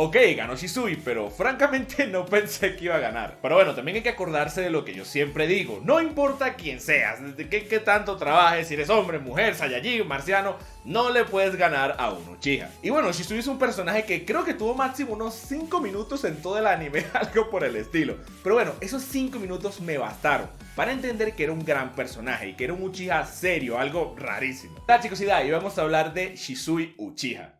Ok, ganó Shisui, pero francamente no pensé que iba a ganar. Pero bueno, también hay que acordarse de lo que yo siempre digo. No importa quién seas, desde qué tanto trabajes, si eres hombre, mujer, Saiyajin, marciano, no le puedes ganar a un Uchiha. Y bueno, Shisui es un personaje que creo que tuvo máximo unos 5 minutos en todo el anime, algo por el estilo. Pero bueno, esos 5 minutos me bastaron para entender que era un gran personaje y que era un Uchiha serio, algo rarísimo. Hola chicos y hoy vamos a hablar de Shisui Uchiha.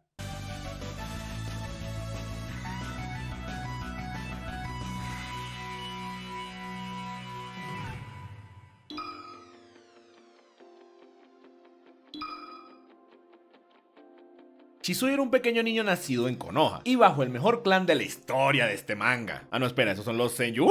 Shisui era un pequeño niño nacido en Konoha y bajo el mejor clan de la historia de este manga. Ah, no, espera, esos son los Senju.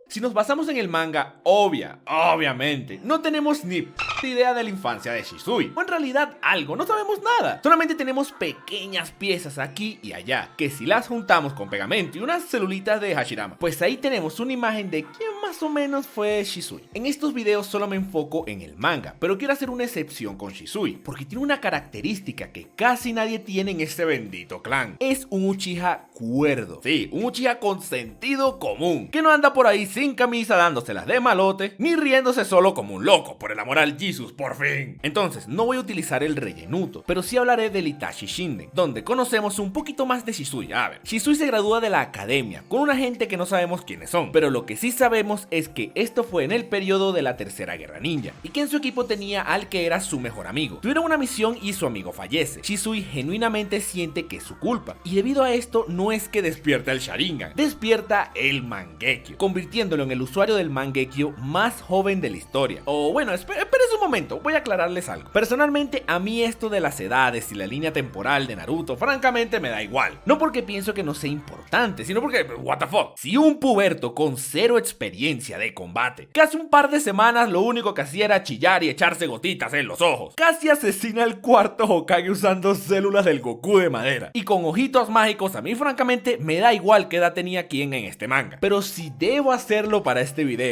Si nos basamos en el manga, obviamente, no tenemos ni idea de la infancia de Shisui. O en realidad algo, no sabemos nada. Solamente tenemos pequeñas piezas aquí y allá, que si las juntamos con pegamento y unas celulitas de Hashirama, pues ahí tenemos una imagen de quién más o menos fue Shisui. En estos videos solo me enfoco en el manga, pero quiero hacer una excepción con Shisui, porque tiene una característica que casi nadie tiene en este bendito clan. Es un Uchiha cuerdo. Sí, un Uchiha con sentido común, que no anda por ahí sin camisa dándoselas de malote, ni riéndose solo como un loco, por el amor al Jesus, por fin. Entonces, no voy a utilizar el rellenuto, pero sí hablaré del Itachi Shinden, donde conocemos un poquito más de Shisui. A ver, Shisui se gradúa de la academia, con una gente que no sabemos quiénes son, pero lo que sí sabemos es que esto fue en el periodo de la Tercera Guerra Ninja, y que en su equipo tenía al que era su mejor amigo. Tuvieron una misión y su amigo fallece. Shisui genuinamente siente que es su culpa, y debido a esto no es que despierta el Sharingan, despierta el Mangekyo, convirtiéndolo en el usuario del Mangekyo más joven de la historia. O bueno, esperen un momento, voy a aclararles algo. Personalmente, a mí esto de las edades y la línea temporal de Naruto, francamente me da igual. No porque pienso que no sea importante, sino porque, what the fuck, si un puberto con cero experiencia de combate, que hace un par de semanas lo único que hacía era chillar y echarse gotitas en los ojos, casi asesina al cuarto Hokage usando células del Goku de madera, y con ojitos mágicos, a mí francamente me da igual qué edad tenía quien en este manga. Pero si debo hacerlo para este video,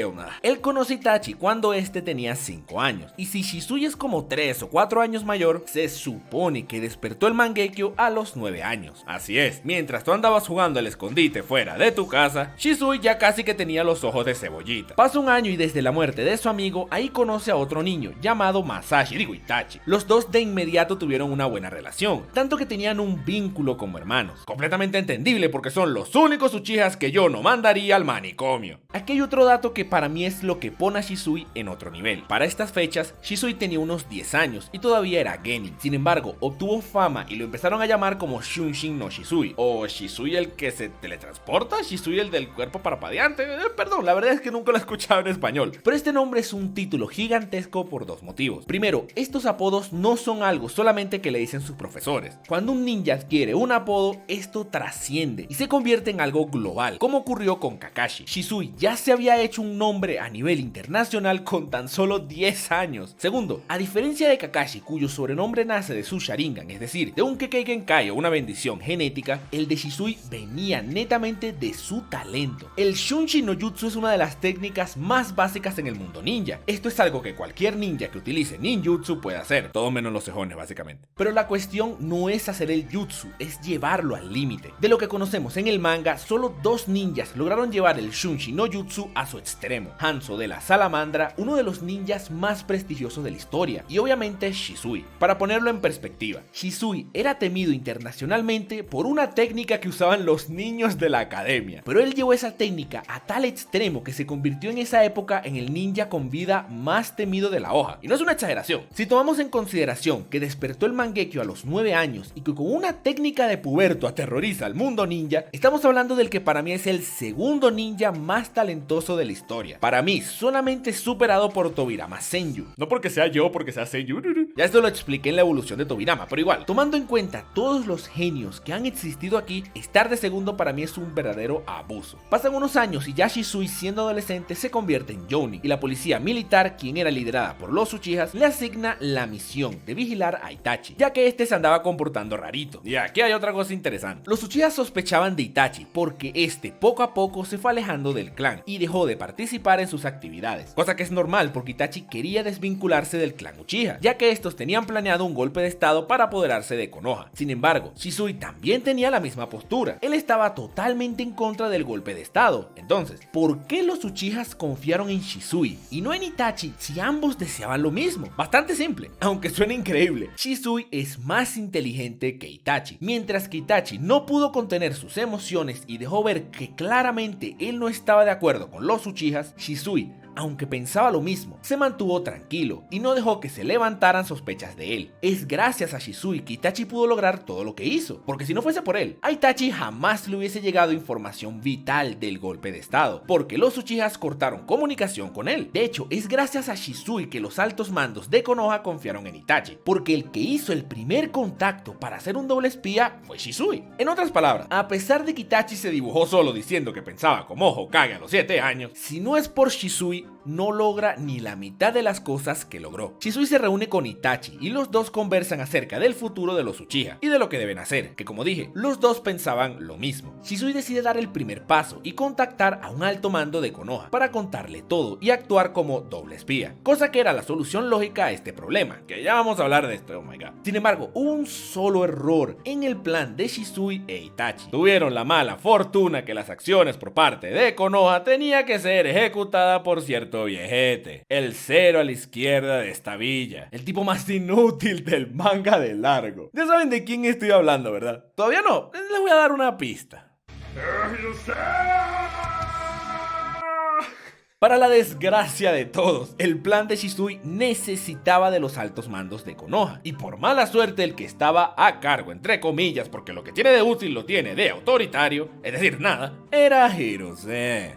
él conoce a Itachi cuando este tenía 5 años, y si Shisui es como 3 o 4 años mayor, se supone que despertó el Mangekyo a los 9 años. Así es, mientras tú andabas jugando al escondite fuera de tu casa, Shisui ya casi que tenía los ojos de cebollita. Pasa un año y desde la muerte de su amigo, ahí conoce a otro niño llamado Masashi, Itachi. Los dos de inmediato tuvieron una buena relación, tanto que tenían un vínculo como hermanos. Completamente entendible porque son los únicos Uchihas que yo no mandaría al manicomio. Aquí hay otro dato que para mí es lo que pone a Shisui en otro nivel. Para estas fechas, Shisui tenía unos 10 años y todavía era genin. Sin embargo, obtuvo fama y lo empezaron a llamar como Shunshin no Shisui, o Shisui el que se teletransporta, Shisui el del cuerpo parpadeante. Perdón, la verdad es que nunca lo he escuchado en español. Pero este nombre es un título gigantesco por dos motivos. Primero, estos apodos no son algo solamente que le dicen sus profesores. Cuando un ninja adquiere un apodo, esto trasciende y se convierte en algo global, como ocurrió con Kakashi. Shisui ya se había hecho un nombre a nivel internacional con tan solo 10 años. Segundo, a diferencia de Kakashi, cuyo sobrenombre nace de su Sharingan, es decir, de un Kekkei Genkai o una bendición genética, el de Shisui venía netamente de su talento. El Shunshin no Jutsu es una de las técnicas más básicas en el mundo ninja. Esto es algo que cualquier ninja que utilice ninjutsu puede hacer, todo menos los cejones básicamente. Pero la cuestión no es hacer el jutsu, es llevarlo al límite. De lo que conocemos en el manga, solo 2 ninjas lograron llevar el Shunshin no Jutsu a su extremo: Hanzo de la Salamandra, uno de los ninjas más prestigiosos de la historia, y obviamente Shisui. Para ponerlo en perspectiva, Shisui era temido internacionalmente por una técnica que usaban los niños de la academia, pero él llevó esa técnica a tal extremo que se convirtió en esa época en el ninja con vida más temido de la hoja. Y no es una exageración. Si tomamos en consideración que despertó el Mangekyo a los 9 años y que con una técnica de puberto aterroriza al mundo ninja, estamos hablando del que para mí es el segundo ninja más talentoso de la historia. Para mí, solamente superado por Tobirama Senju. No porque sea yo, porque sea Senju. Ya esto lo expliqué en la evolución de Tobirama, pero igual, tomando en cuenta todos los genios que han existido aquí, estar de segundo para mí es un verdadero abuso. Pasan unos años y ya Shisui, siendo adolescente, se convierte en Jounin, y la policía militar, quien era liderada por los Uchihas, le asigna la misión de vigilar a Itachi, ya que este se andaba comportando rarito. Y aquí hay otra cosa interesante. Los Uchihas sospechaban de Itachi porque este poco a poco se fue alejando del clan y dejó de participar en sus actividades, cosa que es normal porque Itachi quería desviar desvincularse del clan Uchiha, ya que estos tenían planeado un golpe de estado para apoderarse de Konoha. Sin embargo, Shisui también tenía la misma postura. Él estaba totalmente en contra del golpe de estado. Entonces, ¿por qué los Uchihas confiaron en Shisui y no en Itachi si ambos deseaban lo mismo? Bastante simple, aunque suene increíble. Shisui es más inteligente que Itachi. Mientras que Itachi no pudo contener sus emociones y dejó ver que claramente él no estaba de acuerdo con los Uchihas, Shisui, aunque pensaba lo mismo, se mantuvo tranquilo y no dejó que se levantaran sospechas de él. Es gracias a Shisui que Itachi pudo lograr todo lo que hizo, porque si no fuese por él, a Itachi jamás le hubiese llegado información vital del golpe de estado, porque los Uchihas cortaron comunicación con él. De hecho, es gracias a Shisui que los altos mandos de Konoha confiaron en Itachi, porque el que hizo el primer contacto para ser un doble espía fue Shisui. En otras palabras, a pesar de que Itachi se dibujó solo diciendo que pensaba como Hokage a los 7 años, si no es por Shisui, no logra ni la mitad de las cosas que logró. Shisui se reúne con Itachi y los dos conversan acerca del futuro de los Uchiha y de lo que deben hacer, que como dije, los dos pensaban lo mismo. Shisui decide dar el primer paso y contactar a un alto mando de Konoha para contarle todo y actuar como doble espía, cosa que era la solución lógica a este problema, que ya vamos a hablar de esto, oh my god. Sin embargo, hubo un solo error en el plan de Shisui e Itachi. Tuvieron la mala fortuna que las acciones por parte de Konoha tenía que ser ejecutada por cierto viejete, el cero a la izquierda de esta villa, el tipo más inútil del manga de largo. Ya saben de quién estoy hablando, ¿verdad? Todavía no, les voy a dar una pista. Para la desgracia de todos, el plan de Shisui necesitaba de los altos mandos de Konoha, y por mala suerte el que estaba a cargo, entre comillas, porque lo que tiene de útil lo tiene de autoritario, es decir, nada, era Hiruzen.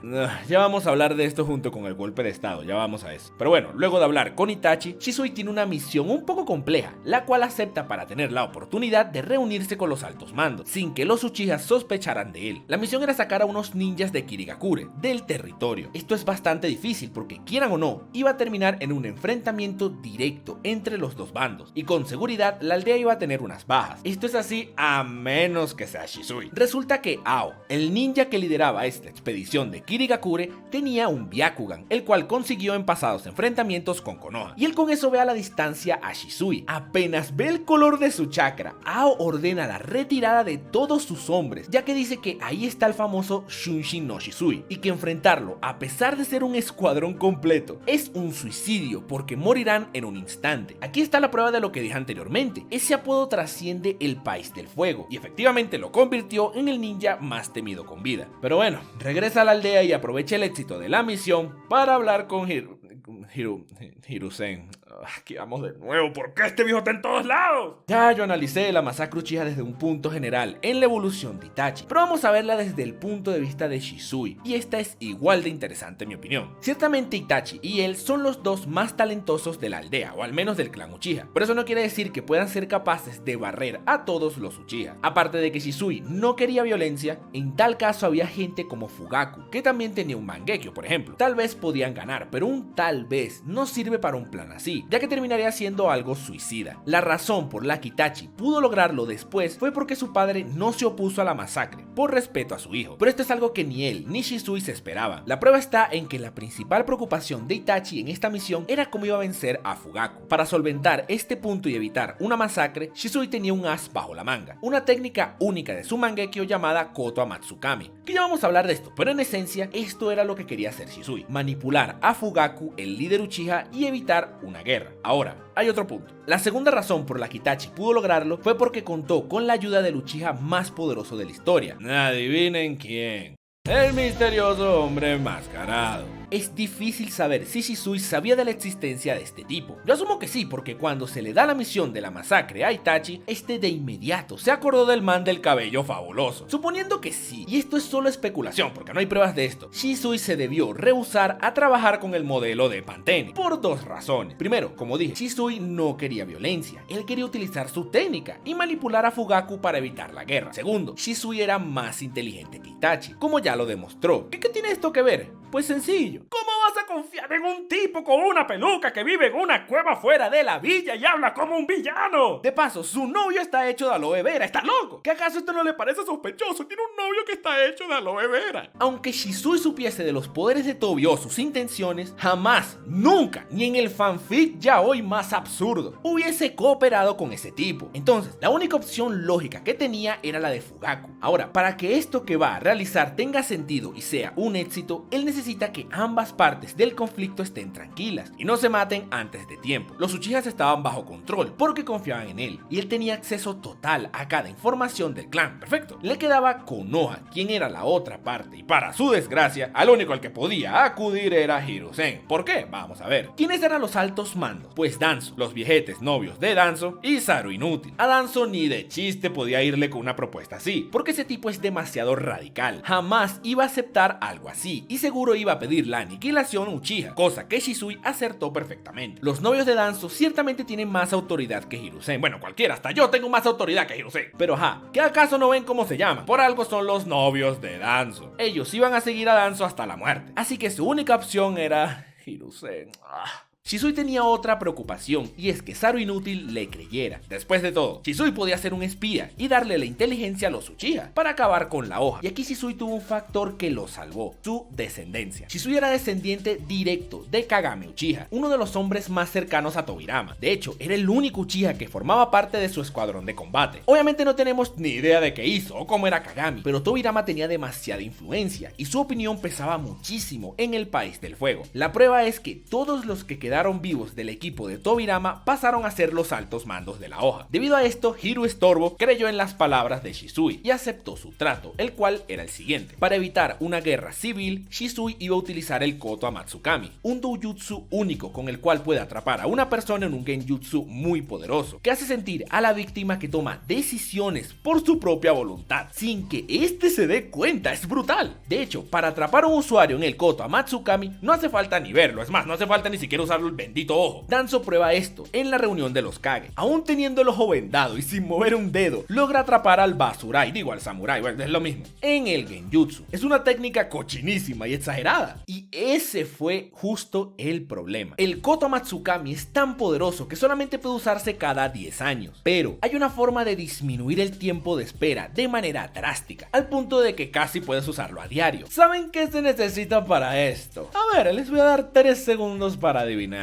Ya vamos a hablar de esto junto con el golpe de estado, ya vamos a eso. Pero bueno, luego de hablar con Itachi, Shisui tiene una misión un poco compleja, la cual acepta para tener la oportunidad de reunirse con los altos mandos, sin que los Uchihas sospecharan de él. La misión era sacar a unos ninjas de Kirigakure, del territorio. Esto es bastante difícil porque, quieran o no, iba a terminar en un enfrentamiento directo entre los dos bandos y con seguridad la aldea iba a tener unas bajas. Esto es así a menos que sea Shisui. Resulta que Ao, el ninja que lideraba esta expedición de Kirigakure, tenía un Byakugan, el cual consiguió en pasados enfrentamientos con Konoha, y él con eso ve a la distancia a Shisui. Apenas ve el color de su chakra, Ao ordena la retirada de todos sus hombres, ya que dice que ahí está el famoso Shunshin no Shisui y que enfrentarlo, a pesar de ser un escuadrón completo, es un suicidio porque morirán en un instante. Aquí está la prueba de lo que dije anteriormente. Ese apodo trasciende el país del fuego y efectivamente lo convirtió en el ninja más temido con vida. Pero bueno, regresa a la aldea y aprovecha el éxito de la misión para hablar con Hiruzen. Aquí vamos de nuevo, ¿por qué este viejo está en todos lados? Ya yo analicé la masacre Uchiha desde un punto general en la evolución de Itachi, pero vamos a verla desde el punto de vista de Shisui, y esta es igual de interesante en mi opinión. Ciertamente Itachi y él son los dos más talentosos de la aldea, o al menos del clan Uchiha, pero eso no quiere decir que puedan ser capaces de barrer a todos los Uchiha. Aparte de que Shisui no quería violencia, en tal caso había gente como Fugaku, que también tenía un Mangekyo, por ejemplo. Tal vez podían ganar, pero un tal vez no sirve para un plan así, ya que terminaría siendo algo suicida. La razón por la que Itachi pudo lograrlo después fue porque su padre no se opuso a la masacre, por respeto a su hijo, pero esto es algo que ni él ni Shisui se esperaban. La prueba está en que la principal preocupación de Itachi en esta misión era cómo iba a vencer a Fugaku. Para solventar este punto y evitar una masacre, Shisui tenía un as bajo la manga, una técnica única de su Mangekyo llamada Koto Amatsukami, que ya vamos a hablar de esto, pero en esencia esto era lo que quería hacer Shisui: manipular a Fugaku, el líder Uchiha, y evitar una guerra. Ahora, hay otro punto. La segunda razón por la que Itachi pudo lograrlo fue porque contó con la ayuda del Uchiha más poderoso de la historia. Adivinen quién. El misterioso hombre enmascarado. Es difícil saber si Shisui sabía de la existencia de este tipo. Yo asumo que sí, porque cuando se le da la misión de la masacre a Itachi, este de inmediato se acordó del man del cabello fabuloso. Suponiendo que sí, y esto es solo especulación porque no hay pruebas de esto, Shisui se debió rehusar a trabajar con el modelo de Pantene por dos razones. Primero, como dije, Shisui no quería violencia, él quería utilizar su técnica y manipular a Fugaku para evitar la guerra. Segundo, Shisui era más inteligente que Itachi, como ya lo demostró. ¿Qué tiene esto que ver? Pues sencillo. ¿Cómo vas a confiar en un tipo con una peluca que vive en una cueva fuera de la villa y habla como un villano? De paso, su novio está hecho de aloe vera. ¿Está loco? ¿Qué acaso esto no le parece sospechoso? Tiene un novio que está hecho de aloe vera. Aunque Shisui supiese de los poderes de Tobi o sus intenciones, jamás, nunca, ni en el fanfic yaoi más absurdo, hubiese cooperado con ese tipo. Entonces, la única opción lógica que tenía era la de Fugaku. Ahora, para que esto que va a realizar tenga sentido y sea un éxito, él necesita que ambas partes del conflicto estén tranquilas y no se maten antes de tiempo. Los Uchihas estaban bajo control porque confiaban en él y él tenía acceso total a cada información del clan. Perfecto. Le quedaba Konoha, quien era la otra parte, y para su desgracia, al único al que podía acudir era Hiruzen. ¿Por qué? Vamos a ver. ¿Quiénes eran los altos mandos? Pues Danzo, los viejetes novios de Danzo y Saru Inútil. A Danzo ni de chiste podía irle con una propuesta así, porque ese tipo es demasiado radical. Jamás iba a aceptar algo así y seguro iba a pedir la aniquilación Uchiha, cosa que Shisui acertó perfectamente. Los novios de Danzo ciertamente tienen más autoridad que Hiruzen. Bueno, cualquiera, hasta yo tengo más autoridad que Hiruzen. Pero ¿qué acaso no ven cómo se llaman? Por algo son los novios de Danzo. Ellos iban a seguir a Danzo hasta la muerte, así que su única opción era Hiruzen. Shisui tenía otra preocupación, y es que Saru Inútil le creyera. Después de todo, Shisui podía ser un espía y darle la inteligencia a los Uchiha para acabar con la hoja. Y aquí Shisui tuvo un factor que lo salvó: su descendencia. Shisui era descendiente directo de Kagame Uchiha, uno de los hombres más cercanos a Tobirama. De hecho, era el único Uchiha que formaba parte de su escuadrón de combate. Obviamente no tenemos ni idea de qué hizo o cómo era Kagami, pero Tobirama tenía demasiada influencia y su opinión pesaba muchísimo en el País del Fuego. La prueba es que todos los que quedaron vivos del equipo de Tobirama pasaron a ser los altos mandos de la hoja. Debido a esto, Hiru Estorbo creyó en las palabras de Shisui y aceptó su trato, el cual era el siguiente: para evitar una guerra civil, Shisui iba a utilizar el Koto Amatsukami, un doujutsu único con el cual puede atrapar a una persona en un genjutsu muy poderoso, que hace sentir a la víctima que toma decisiones por su propia voluntad, sin que éste se dé cuenta. Es brutal. De hecho, para atrapar a un usuario en el Koto Amatsukami no hace falta ni verlo, es más, no hace falta ni siquiera usarlo el bendito ojo. Danzo prueba esto en la reunión de los Kage. Aún teniendo el ojo vendado y sin mover un dedo, logra atrapar al Basurai, digo al Samurai, bueno, es lo mismo, en el Genjutsu. Es una técnica cochinísima y exagerada. Y ese fue justo el problema. El Koto Matsukami es tan poderoso que solamente puede usarse cada 10 años. Pero hay una forma de disminuir el tiempo de espera de manera drástica, al punto de que casi puedes usarlo a diario. ¿Saben qué se necesita para esto? A ver, les voy a dar 3 segundos para adivinar.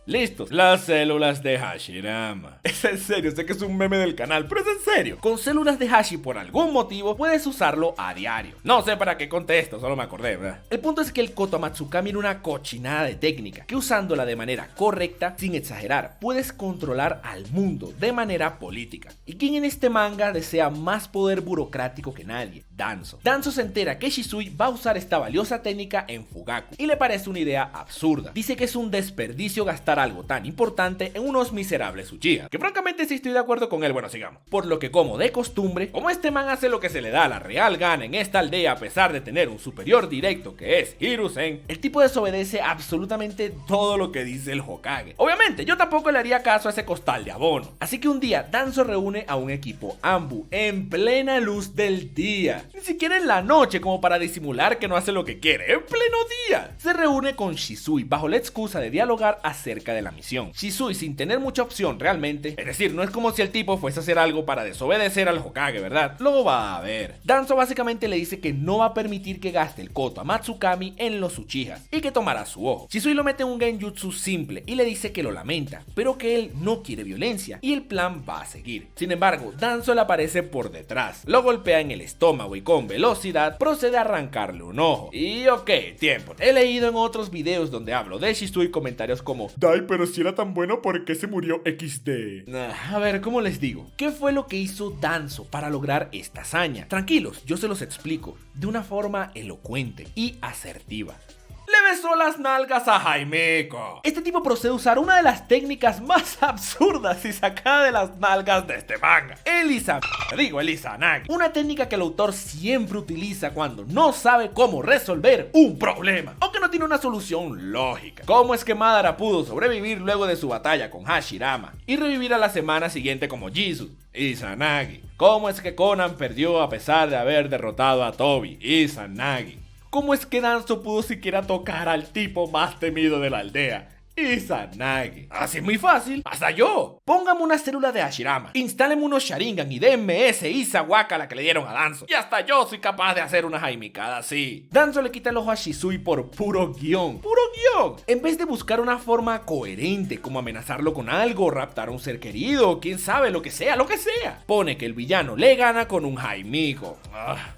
Listos, las células de Hashirama. Es en serio, sé que es un meme del canal, pero es en serio. Con células de Hashi, por algún motivo, puedes usarlo a diario. No sé para qué conté esto, solo me acordé, ¿verdad? El punto es que el Koto Amatsukami era una cochinada de técnica, que usándola de manera correcta, sin exagerar, puedes controlar al mundo de manera política. ¿Y quién en este manga desea más poder burocrático que nadie? Danzo. Danzo se entera que Shisui va a usar esta valiosa técnica en Fugaku, y le parece una idea absurda. Dice que es un desperdicio gastar algo tan importante en unos miserables Uchiha, que francamente sí estoy de acuerdo con él. Bueno, sigamos. Por lo que, como de costumbre, como este man hace lo que se le da la real gana en esta aldea a pesar de tener un superior directo que es Hiruzen, el tipo desobedece absolutamente todo lo que dice el Hokage. Obviamente, yo tampoco le haría caso a ese costal de abono. Así que un día, Danzo reúne a un equipo Anbu en plena luz del día. Ni siquiera en la noche como para disimular que no hace lo que quiere. En pleno día. Se reúne con Shisui bajo la excusa de dialogar acerca de la misión. Shisui, sin tener mucha opción realmente, es decir, no es como si el tipo fuese a hacer algo para desobedecer al Hokage, ¿verdad? Lo va a ver. Danzo básicamente le dice que no va a permitir que gaste el Koto Amatsukami en los Uchihas y que tomará su ojo. Shisui lo mete en un genjutsu simple y le dice que lo lamenta, pero que él no quiere violencia y el plan va a seguir. Sin embargo, Danzo le aparece por detrás, lo golpea en el estómago y con velocidad procede a arrancarle un ojo. Y ok, tiempo. He leído en otros videos donde hablo de Shisui comentarios como: "Ay, pero si era tan bueno, ¿por qué se murió XD?". A ver, ¿cómo les digo? ¿Qué fue lo que hizo Danzo para lograr esta hazaña? Tranquilos, yo se los explico de una forma elocuente y asertiva. Le besó las nalgas a Jaimeko. Este tipo procede a usar una de las técnicas más absurdas y sacada de las nalgas de este manga: el Izanagi. Una técnica que el autor siempre utiliza cuando no sabe cómo resolver un problema o que no tiene una solución lógica. ¿Cómo es que Madara pudo sobrevivir luego de su batalla con Hashirama y revivir a la semana siguiente como Jizu? Izanagi. ¿Cómo es que Conan perdió a pesar de haber derrotado a Tobi? Izanagi. ¿Cómo es que Danzo pudo siquiera tocar al tipo más temido de la aldea? Izanagi. Así es muy fácil, hasta yo. Póngame una célula de Hashirama, instáleme unos Sharingan y denme ese Izawaka la que le dieron a Danzo. Y hasta yo soy capaz de hacer una jaimikada así. Danzo le quita el ojo a Shisui por puro guión. ¡Puro guión! En vez de buscar una forma coherente, como amenazarlo con algo, raptar a un ser querido, quién sabe, lo que sea. Pone que el villano le gana con un Jaimiko.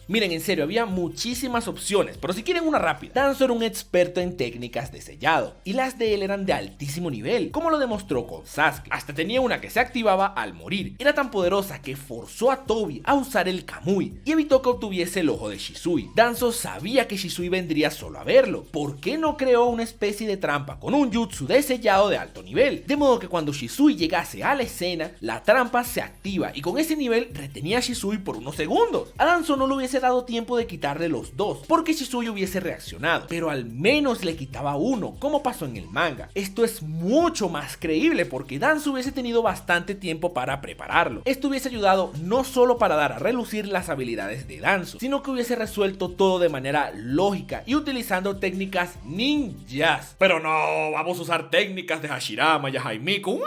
Miren, en serio, había muchísimas opciones, pero si quieren una rápida. Danzo era un experto en técnicas de sellado, y las de él eran de altísimo nivel, como lo demostró con Sasuke. Hasta tenía una que se activaba al morir. Era tan poderosa que forzó a Tobi a usar el Kamui y evitó que obtuviese el ojo de Shisui. Danzo sabía que Shisui vendría solo a verlo. ¿Por qué no creó una especie de trampa con un jutsu de sellado de alto nivel? De modo que cuando Shisui llegase a la escena, la trampa se activa y con ese nivel retenía a Shisui por unos segundos. A Danzo no le hubiese dado tiempo de quitarle los dos, porque Shisui hubiese reaccionado, pero al menos le quitaba uno, como pasó en el manga. Esto es mucho más creíble porque Danzo hubiese tenido bastante tiempo para prepararlo. Esto hubiese ayudado no solo para dar a relucir las habilidades de Danzo, sino que hubiese resuelto todo de manera lógica y utilizando técnicas ninjas. Pero no, vamos a usar técnicas de Hashirama y Jaimiko.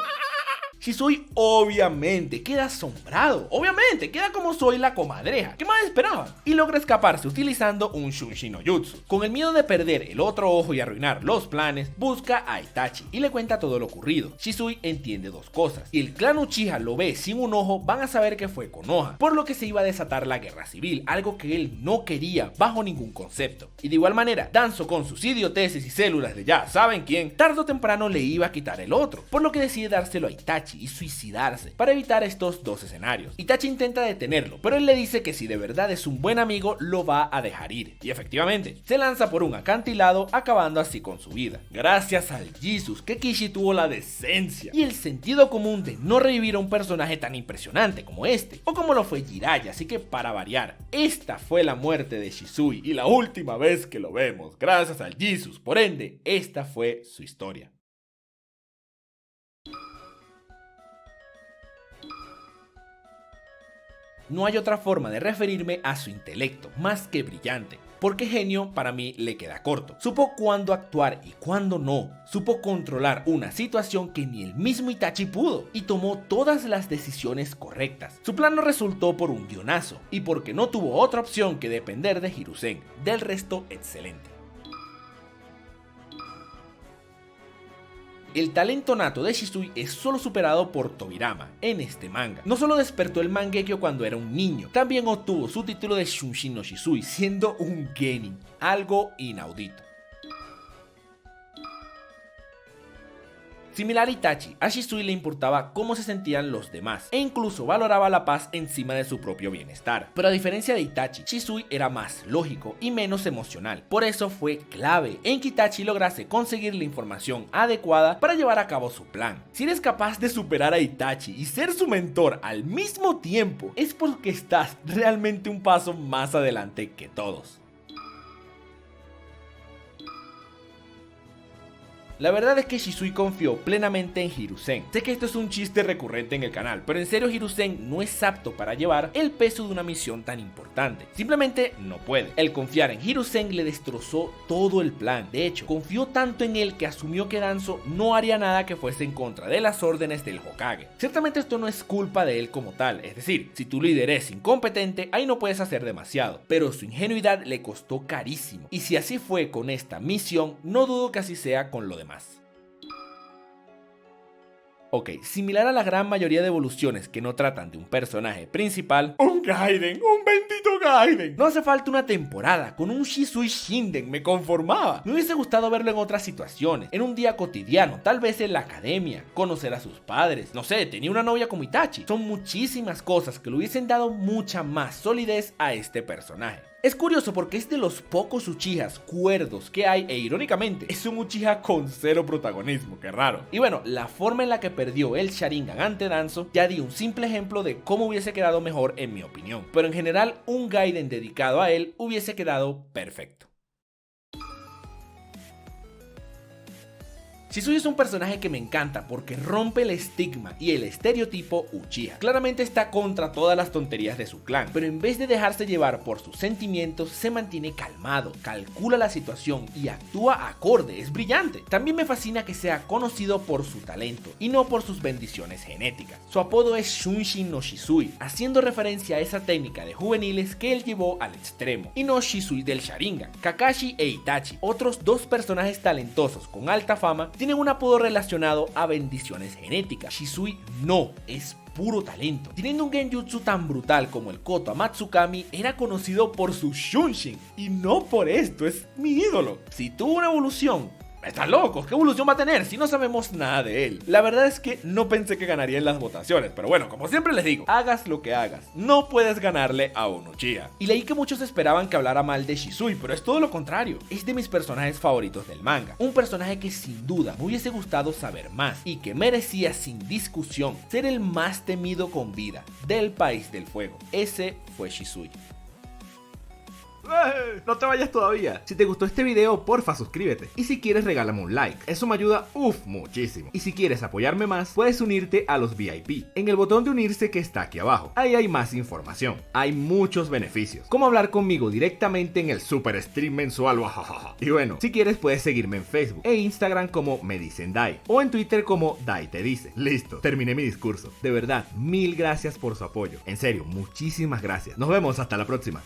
Shisui obviamente queda asombrado, obviamente queda como soy la comadreja, ¿qué más esperaban? Y logra escaparse utilizando un Shunshin no Jutsu. Con el miedo de perder el otro ojo y arruinar los planes, busca a Itachi y le cuenta todo lo ocurrido. Shisui entiende dos cosas: si el clan Uchiha lo ve sin un ojo, van a saber que fue Konoha, por lo que se iba a desatar la guerra civil, algo que él no quería bajo ningún concepto. Y de igual manera, Danzo con sus idioteces y células de ya saben quién, tarde o temprano le iba a quitar el otro, por lo que decide dárselo a Itachi y suicidarse para evitar estos dos escenarios. Itachi intenta detenerlo, pero él le dice que si de verdad es un buen amigo lo va a dejar ir, y efectivamente se lanza por un acantilado, acabando así con su vida. Gracias al Jesus que Kishi tuvo la decencia y el sentido común de no revivir a un personaje tan impresionante como este, o como lo fue Jiraiya, así que para variar, esta fue la muerte de Shisui y la última vez que lo vemos, gracias al Jesus, por ende, esta fue su historia. No hay otra forma de referirme a su intelecto más que brillante, porque genio para mí le queda corto. Supo cuándo actuar y cuándo no, supo controlar una situación que ni el mismo Itachi pudo, y tomó todas las decisiones correctas. Su plan no resultó por un guionazo, y porque no tuvo otra opción que depender de Hiruzen, del resto excelente. El talento nato de Shisui es solo superado por Tobirama en este manga. No solo despertó el Mangekyo cuando era un niño, también obtuvo su título de Shunshin no Shisui siendo un genin, algo inaudito. Similar a Itachi, a Shisui le importaba cómo se sentían los demás e incluso valoraba la paz encima de su propio bienestar. Pero a diferencia de Itachi, Shisui era más lógico y menos emocional. Por eso fue clave en que Itachi lograse conseguir la información adecuada para llevar a cabo su plan. Si eres capaz de superar a Itachi y ser su mentor al mismo tiempo, es porque estás realmente un paso más adelante que todos. La verdad es que Shisui confió plenamente en Hiruzen. Sé que esto es un chiste recurrente en el canal, pero en serio Hiruzen no es apto para llevar el peso de una misión tan importante. Simplemente no puede. El confiar en Hiruzen le destrozó todo el plan. De hecho, confió tanto en él que asumió que Danzo no haría nada que fuese en contra de las órdenes del Hokage. Ciertamente esto no es culpa de él como tal, es decir, si tu líder es incompetente, ahí no puedes hacer demasiado, pero su ingenuidad le costó carísimo. Y si así fue con esta misión, no dudo que así sea con lo demás. Ok, similar a la gran mayoría de evoluciones que no tratan de un personaje principal, un Gaiden, un bendito Gaiden. No hace falta una temporada, con un Shisui Shinden me conformaba. Me hubiese gustado verlo en otras situaciones, en un día cotidiano, tal vez en la academia, conocer a sus padres, no sé, tenía una novia como Itachi. Son muchísimas cosas que le hubiesen dado mucha más solidez a este personaje. Es curioso porque es de los pocos Uchihas cuerdos que hay e irónicamente es un Uchiha con cero protagonismo, qué raro. Y bueno, la forma en la que perdió el Sharingan ante Danzo ya di un simple ejemplo de cómo hubiese quedado mejor en mi opinión, pero en general un Gaiden dedicado a él hubiese quedado perfecto. Shisui es un personaje que me encanta porque rompe el estigma y el estereotipo Uchiha. Claramente está contra todas las tonterías de su clan, pero en vez de dejarse llevar por sus sentimientos, se mantiene calmado, calcula la situación y actúa acorde, es brillante. También me fascina que sea conocido por su talento y no por sus bendiciones genéticas. Su apodo es Shunshin no Shisui, haciendo referencia a esa técnica de juveniles que él llevó al extremo, y no Shisui del Sharingan. Kakashi e Itachi, otros dos personajes talentosos con alta fama, tienen un apodo relacionado a bendiciones genéticas. Shisui no, es puro talento. Teniendo un genjutsu tan brutal como el Koto Amatsukami, era conocido por su Shunshin, y no por esto, es mi ídolo. Si tuvo una evolución, están locos, ¿qué evolución va a tener si no sabemos nada de él? La verdad es que no pensé que ganaría en las votaciones, pero bueno, como siempre les digo, hagas lo que hagas, no puedes ganarle a un Uchiha. Y leí que muchos esperaban que hablara mal de Shisui, pero es todo lo contrario, es de mis personajes favoritos del manga, un personaje que sin duda me hubiese gustado saber más y que merecía sin discusión ser el más temido con vida del País del Fuego. Ese fue Shisui. No te vayas todavía. Si te gustó este video, porfa suscríbete. Y si quieres, regálame un like. Eso me ayuda muchísimo. Y si quieres apoyarme más, puedes unirte a los VIP en el botón de unirse que está aquí abajo. Ahí hay más información. Hay muchos beneficios, como hablar conmigo directamente en el super stream mensual. Y bueno, si quieres puedes seguirme en Facebook e Instagram como Me Dicen Dai, o en Twitter como Dai Te Dice. Listo, terminé mi discurso. De verdad, mil gracias por su apoyo. En serio, muchísimas gracias. Nos vemos hasta la próxima.